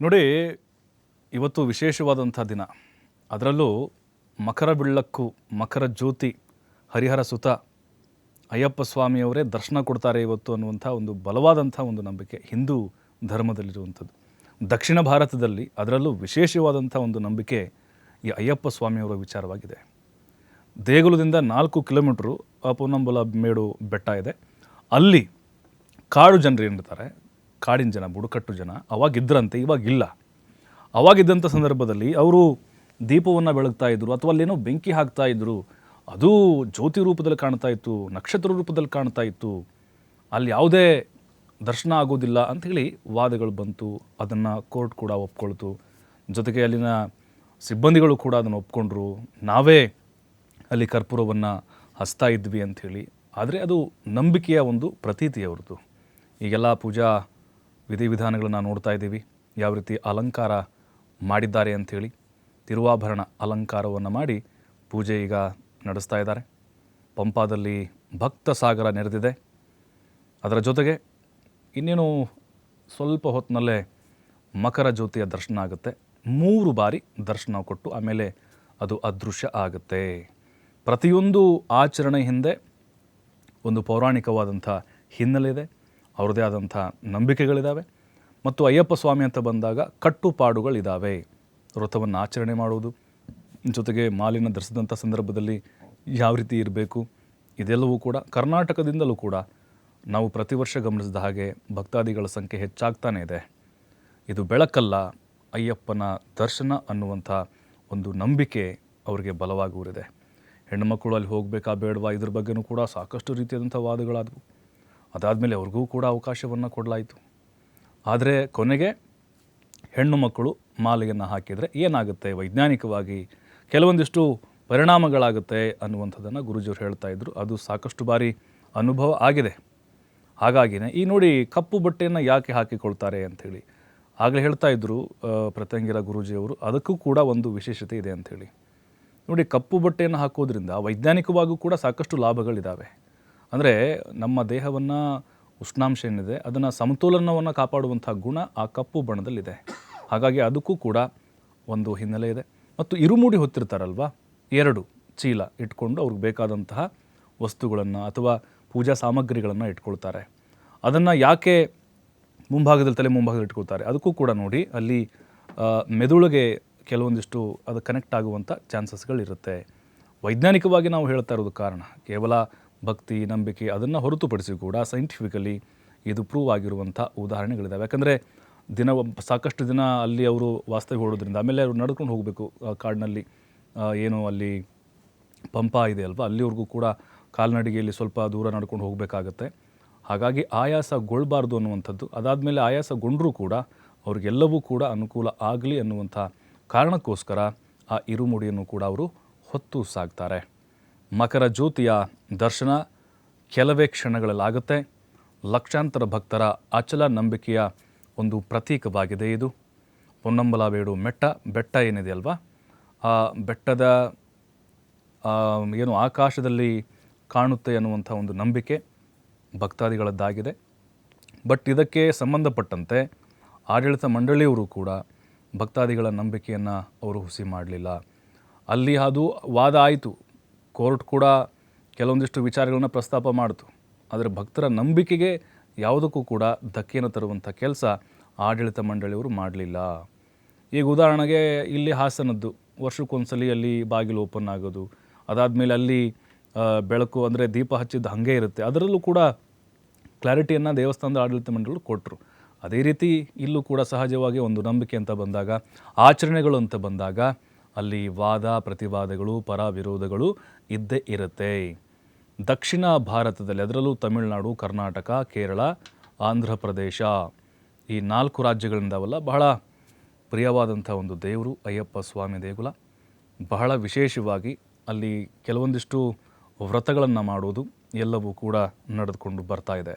ನೋಡಿ, ಇವತ್ತು ವಿಶೇಷವಾದಂಥ ದಿನ. ಅದರಲ್ಲೂ ಮಕರ ಬಿಳ್ಳಕ್ಕು, ಮಕರ ಜ್ಯೋತಿ, ಹರಿಹರ ಸುತ ಅಯ್ಯಪ್ಪ ಸ್ವಾಮಿಯವರೇ ದರ್ಶನ ಕೊಡ್ತಾರೆ ಇವತ್ತು ಅನ್ನುವಂಥ ಒಂದು ಬಲವಾದಂಥ ಒಂದು ನಂಬಿಕೆ ಹಿಂದೂ ಧರ್ಮದಲ್ಲಿರುವಂಥದ್ದು. ದಕ್ಷಿಣ ಭಾರತದಲ್ಲಿ ಅದರಲ್ಲೂ ವಿಶೇಷವಾದಂಥ ಒಂದು ನಂಬಿಕೆ ಈ ಅಯ್ಯಪ್ಪ ಸ್ವಾಮಿಯವರ ವಿಚಾರವಾಗಿದೆ. ದೇಗುಲದಿಂದ 4 ಕಿಲೋಮೀಟ್ರು ಪೊನ್ನಂಬಲ ಮೇಡು ಬೆಟ್ಟ ಇದೆ. ಅಲ್ಲಿ ಕಾಡು ಜನರು ಏನಿರ್ತಾರೆ, ಕಾಡಿನ ಜನ, ಬುಡಕಟ್ಟು ಜನ ಅವಾಗಿದ್ದರಂತೆ, ಇವಾಗಿಲ್ಲ. ಅವಾಗಿದ್ದಂಥ ಸಂದರ್ಭದಲ್ಲಿ ಅವರು ದೀಪವನ್ನು ಬೆಳಗ್ತಾ ಇದ್ದರು, ಅಥವಾ ಅಲ್ಲೇನೋ ಬೆಂಕಿ ಹಾಕ್ತಾ ಇದ್ದರು. ಅದು ಜ್ಯೋತಿ ರೂಪದಲ್ಲಿ ಕಾಣ್ತಾ ಇತ್ತು, ನಕ್ಷತ್ರ ರೂಪದಲ್ಲಿ ಕಾಣ್ತಾ ಇತ್ತು. ಅಲ್ಲಿ ಯಾವುದೇ ದರ್ಶನ ಆಗೋದಿಲ್ಲ ಅಂಥೇಳಿ ವಾದಗಳು ಬಂತು. ಅದನ್ನು ಕೋರ್ಟ್ ಕೂಡ ಒಪ್ಕೊಳ್ತು. ಜೊತೆಗೆ ಅಲ್ಲಿನ ಸಿಬ್ಬಂದಿಗಳು ಕೂಡ ಅದನ್ನು ಒಪ್ಕೊಂಡ್ರು. ನಾವೇ ಅಲ್ಲಿ ಕರ್ಪೂರವನ್ನು ಹಚ್ತಾ ಇದ್ವಿ ಅಂಥೇಳಿ. ಆದರೆ ಅದು ನಂಬಿಕೆಯ ಒಂದು ಪ್ರತೀತಿ ಅವ್ರದ್ದು. ಈಗೆಲ್ಲ ಪೂಜಾ ವಿಧಿವಿಧಾನಗಳನ್ನು ನೋಡ್ತಾ ಇದ್ದೀವಿ, ಯಾವ ರೀತಿ ಅಲಂಕಾರ ಮಾಡಿದ್ದಾರೆ ಅಂಥೇಳಿ. ತಿರುವಾಭರಣ ಅಲಂಕಾರವನ್ನು ಮಾಡಿ ಪೂಜೆ ಈಗ ನಡೆಸ್ತಾ ಇದ್ದಾರೆ. ಪಂಪಾದಲ್ಲಿ ಭಕ್ತ ಸಾಗರ ನೆರೆದಿದೆ. ಅದರ ಜೊತೆಗೆ ಇನ್ನೇನು ಸ್ವಲ್ಪ ಹೊತ್ತಿನಲ್ಲೇ ಮಕರ ಜ್ಯೋತಿಯ ದರ್ಶನ ಆಗುತ್ತೆ. 3 ಬಾರಿ ದರ್ಶನ ಕೊಟ್ಟು ಆಮೇಲೆ ಅದು ಅದೃಶ್ಯ ಆಗುತ್ತೆ. ಪ್ರತಿಯೊಂದು ಆಚರಣೆ ಹಿಂದೆ ಒಂದು ಪೌರಾಣಿಕವಾದಂಥ ಹಿನ್ನೆಲೆ ಇದೆ, ಅವ್ರದ್ದೇ ಆದಂಥ ನಂಬಿಕೆಗಳಿದ್ದಾವೆ. ಮತ್ತು ಅಯ್ಯಪ್ಪ ಸ್ವಾಮಿ ಅಂತ ಬಂದಾಗ ಕಟ್ಟುಪಾಡುಗಳಿದ್ದಾವೆ. ವ್ರತವನ್ನು ಆಚರಣೆ ಮಾಡುವುದು, ಜೊತೆಗೆ ಮಾಲಿನ ಧರಿಸಿದಂಥ ಸಂದರ್ಭದಲ್ಲಿ ಯಾವ ರೀತಿ ಇರಬೇಕು, ಇದೆಲ್ಲವೂ ಕೂಡ ಕರ್ನಾಟಕದಿಂದಲೂ ಕೂಡ ನಾವು ಪ್ರತಿ ವರ್ಷ ಗಮನಿಸಿದ ಹಾಗೆ ಭಕ್ತಾದಿಗಳ ಸಂಖ್ಯೆ ಹೆಚ್ಚಾಗ್ತಾನೇ ಇದೆ. ಇದು ಬೆಳಕಲ್ಲ, ಅಯ್ಯಪ್ಪನ ದರ್ಶನ ಅನ್ನುವಂಥ ಒಂದು ನಂಬಿಕೆ ಅವರಿಗೆ ಬಲವಾಗಿ ಊರಿದೆ. ಹೆಣ್ಣುಮಕ್ಕಳು ಅಲ್ಲಿ ಹೋಗಬೇಕಾ ಬೇಡವಾ, ಇದ್ರ ಬಗ್ಗೆನೂ ಕೂಡ ಸಾಕಷ್ಟು ರೀತಿಯಾದಂಥ ವಾದಗಳಾದವು. ಅದಾದಮೇಲೆ ಅವ್ರಿಗೂ ಕೂಡ ಅವಕಾಶವನ್ನು ಕೊಡಲಾಯಿತು. ಆದರೆ ಕೊನೆಗೆ ಹೆಣ್ಣು ಮಕ್ಕಳು ಮಾಲೆಯನ್ನು ಹಾಕಿದರೆ ಏನಾಗುತ್ತೆ, ವೈಜ್ಞಾನಿಕವಾಗಿ ಕೆಲವೊಂದಿಷ್ಟು ಪರಿಣಾಮಗಳಾಗುತ್ತೆ ಅನ್ನುವಂಥದ್ದನ್ನು ಗುರೂಜಿಯವರು ಹೇಳ್ತಾ ಇದ್ದರು. ಅದು ಸಾಕಷ್ಟು ಬಾರಿ ಅನುಭವ ಆಗಿದೆ. ಹಾಗಾಗಿನೇ ಈ ನೋಡಿ, ಕಪ್ಪು ಬಟ್ಟೆಯನ್ನು ಯಾಕೆ ಹಾಕಿಕೊಳ್ತಾರೆ ಅಂಥೇಳಿ ಆಗಲೇ ಹೇಳ್ತಾ ಇದ್ದರು ಪ್ರತ್ಯಂಗಿರ ಗುರೂಜಿಯವರು. ಅದಕ್ಕೂ ಕೂಡ ಒಂದು ವಿಶೇಷತೆ ಇದೆ ಅಂಥೇಳಿ. ನೋಡಿ, ಕಪ್ಪು ಬಟ್ಟೆಯನ್ನು ಹಾಕೋದ್ರಿಂದ ವೈಜ್ಞಾನಿಕವಾಗೂ ಕೂಡ ಸಾಕಷ್ಟು ಲಾಭಗಳಿದ್ದಾವೆ. ಅಂದರೆ ನಮ್ಮ ದೇಹವನ್ನು ಉಷ್ಣಾಂಶ ಏನಿದೆ ಅದನ್ನು ಸಮತೋಲನವನ್ನು ಕಾಪಾಡುವಂಥ ಗುಣ ಆ ಕಪ್ಪು ಬಣ್ಣದಲ್ಲಿದೆ. ಹಾಗಾಗಿ ಅದಕ್ಕೂ ಕೂಡ ಒಂದು ಹಿನ್ನೆಲೆ ಇದೆ. ಮತ್ತು ಇರುಮುಡಿ ಹೊತ್ತಿರ್ತಾರಲ್ವ, 2 ಚೀಲ ಇಟ್ಕೊಂಡು ಅವ್ರಿಗೆ ಬೇಕಾದಂತಹ ವಸ್ತುಗಳನ್ನು ಅಥವಾ ಪೂಜಾ ಸಾಮಗ್ರಿಗಳನ್ನು ಇಟ್ಕೊಳ್ತಾರೆ. ಅದನ್ನು ಯಾಕೆ ಮುಂಭಾಗದಲ್ಲಿ, ತಲೆ ಮುಂಭಾಗದಲ್ಲಿ ಇಟ್ಕೊಳ್ತಾರೆ, ಅದಕ್ಕೂ ಕೂಡ ನೋಡಿ ಅಲ್ಲಿ ಮೆದುಳಿಗೆ ಕೆಲವೊಂದಿಷ್ಟು ಅದು ಕನೆಕ್ಟ್ ಆಗುವಂಥ ಚಾನ್ಸಸ್ಗಳಿರುತ್ತೆ. ವೈಜ್ಞಾನಿಕವಾಗಿ ನಾವು ಹೇಳ್ತಾ ಇರೋದು ಕಾರಣ ಕೇವಲ ಭಕ್ತಿ, ನಂಬಿಕೆ ಅದನ್ನು ಹೊರತುಪಡಿಸಿ ಕೂಡ ಸೈಂಟಿಫಿಕಲಿ ಇದು ಪ್ರೂವ್ ಆಗಿರುವಂಥ ಉದಾಹರಣೆಗಳಿದ್ದಾವೆ. ಯಾಕಂದರೆ ಸಾಕಷ್ಟು ದಿನ ಅಲ್ಲಿ ಅವರು ವಾಸ್ತವ್ಯ ಹೂಡೋದ್ರಿಂದ ಆಮೇಲೆ ಅವರು ನಡ್ಕೊಂಡು ಹೋಗಬೇಕು ಕಾಡಿನಲ್ಲಿ. ಏನು ಅಲ್ಲಿ ಪಂಪಾ ಇದೆ ಅಲ್ವಾ, ಅಲ್ಲಿವರೆಗೂ ಕೂಡ ಕಾಲ್ನಡಿಗೆಯಲ್ಲಿ ಸ್ವಲ್ಪ ದೂರ ನಡ್ಕೊಂಡು ಹೋಗಬೇಕಾಗತ್ತೆ. ಹಾಗಾಗಿ ಆಯಾಸಗೊಳ್ಬಾರ್ದು ಅನ್ನುವಂಥದ್ದು. ಅದಾದಮೇಲೆ ಆಯಾಸಗೊಂಡರೂ ಕೂಡ ಅವ್ರಿಗೆಲ್ಲವೂ ಕೂಡ ಅನುಕೂಲ ಆಗಲಿ ಅನ್ನುವಂಥ ಕಾರಣಕ್ಕೋಸ್ಕರ ಆ ಇರುಮುಡಿಯನ್ನು ಕೂಡ ಅವರು ಹೊತ್ತು ಸಾಗ್ತಾರೆ. ಮಕರ ಜ್ಯೋತಿಯ ದರ್ಶನ ಕೆಲವೇ ಕ್ಷಣಗಳಲ್ಲಾಗುತ್ತೆ. ಲಕ್ಷಾಂತರ ಭಕ್ತರ ಅಚಲ ನಂಬಿಕೆಯ ಒಂದು ಪ್ರತೀಕವಾಗಿದೆ ಇದು. ಪೊನ್ನಂಬಲಮೇಡು ಬೆಟ್ಟ ಏನಿದೆ ಅಲ್ವಾ, ಆ ಬೆಟ್ಟದ ಏನು ಆಕಾಶದಲ್ಲಿ ಕಾಣುತ್ತೆ ಅನ್ನುವಂಥ ಒಂದು ನಂಬಿಕೆ ಭಕ್ತಾದಿಗಳದ್ದಾಗಿದೆ. ಬಟ್ ಇದಕ್ಕೆ ಸಂಬಂಧಪಟ್ಟಂತೆ ಆಡಳಿತ ಮಂಡಳಿಯವರು ಕೂಡ ಭಕ್ತಾದಿಗಳ ನಂಬಿಕೆಯನ್ನು ಅವರು ಹುಸಿ ಮಾಡಲಿಲ್ಲ. ಅಲ್ಲಿ ಅದು ವಾದ ಆಯಿತು, ಕೋರ್ಟ್ ಕೂಡ ಕೆಲವೊಂದಿಷ್ಟು ವಿಚಾರಗಳನ್ನು ಪ್ರಸ್ತಾಪ ಮಾಡಿತು. ಆದರೆ ಭಕ್ತರ ನಂಬಿಕೆಗೆ ಯಾವುದಕ್ಕೂ ಕೂಡ ಧಕ್ಕೆಯನ್ನು ತರುವಂಥ ಕೆಲಸ ಆಡಳಿತ ಮಂಡಳಿಯವರು ಮಾಡಲಿಲ್ಲ. ಈಗ ಉದಾಹರಣೆಗೆ ಇಲ್ಲಿ ಹಾಸನದ್ದು ವರ್ಷಕ್ಕೊಂದ್ಸಲಿ ಅಲ್ಲಿ ಬಾಗಿಲು ಓಪನ್ ಆಗೋದು, ಅದಾದಮೇಲೆ ಅಲ್ಲಿ ಬೆಳಕು ಅಂದರೆ ದೀಪ ಹಚ್ಚಿದ್ದು ಹಾಗೆ ಇರುತ್ತೆ. ಅದರಲ್ಲೂ ಕೂಡ ಕ್ಲಾರಿಟಿಯನ್ನು ದೇವಸ್ಥಾನದ ಆಡಳಿತ ಮಂಡಳಿಗಳು ಕೊಟ್ಟರು. ಅದೇ ರೀತಿ ಇಲ್ಲೂ ಕೂಡ ಸಹಜವಾಗಿ ಒಂದು ನಂಬಿಕೆ ಅಂತ ಬಂದಾಗ, ಆಚರಣೆಗಳು ಅಂತ ಬಂದಾಗ ಅಲ್ಲಿ ವಾದ ಪ್ರತಿವಾದಗಳು, ಪರ ವಿರೋಧಗಳು ಇದ್ದೇ ಇರುತ್ತೆ. ದಕ್ಷಿಣ ಭಾರತದಲ್ಲಿ ಅದರಲ್ಲೂ ತಮಿಳುನಾಡು, ಕರ್ನಾಟಕ, ಕೇರಳ, ಆಂಧ್ರ ಪ್ರದೇಶ ಈ 4 ರಾಜ್ಯಗಳಿಂದವಲ್ಲ, ಬಹಳ ಪ್ರಿಯವಾದಂಥ ಒಂದು ದೇವರು ಅಯ್ಯಪ್ಪ ಸ್ವಾಮಿ ದೇಗುಲ. ಬಹಳ ವಿಶೇಷವಾಗಿ ಅಲ್ಲಿ ಕೆಲವೊಂದಿಷ್ಟು ವ್ರತಗಳನ್ನು ಮಾಡೋದು ಎಲ್ಲವೂ ಕೂಡ ನಡೆದುಕೊಂಡು ಬರ್ತಾ ಇದೆ.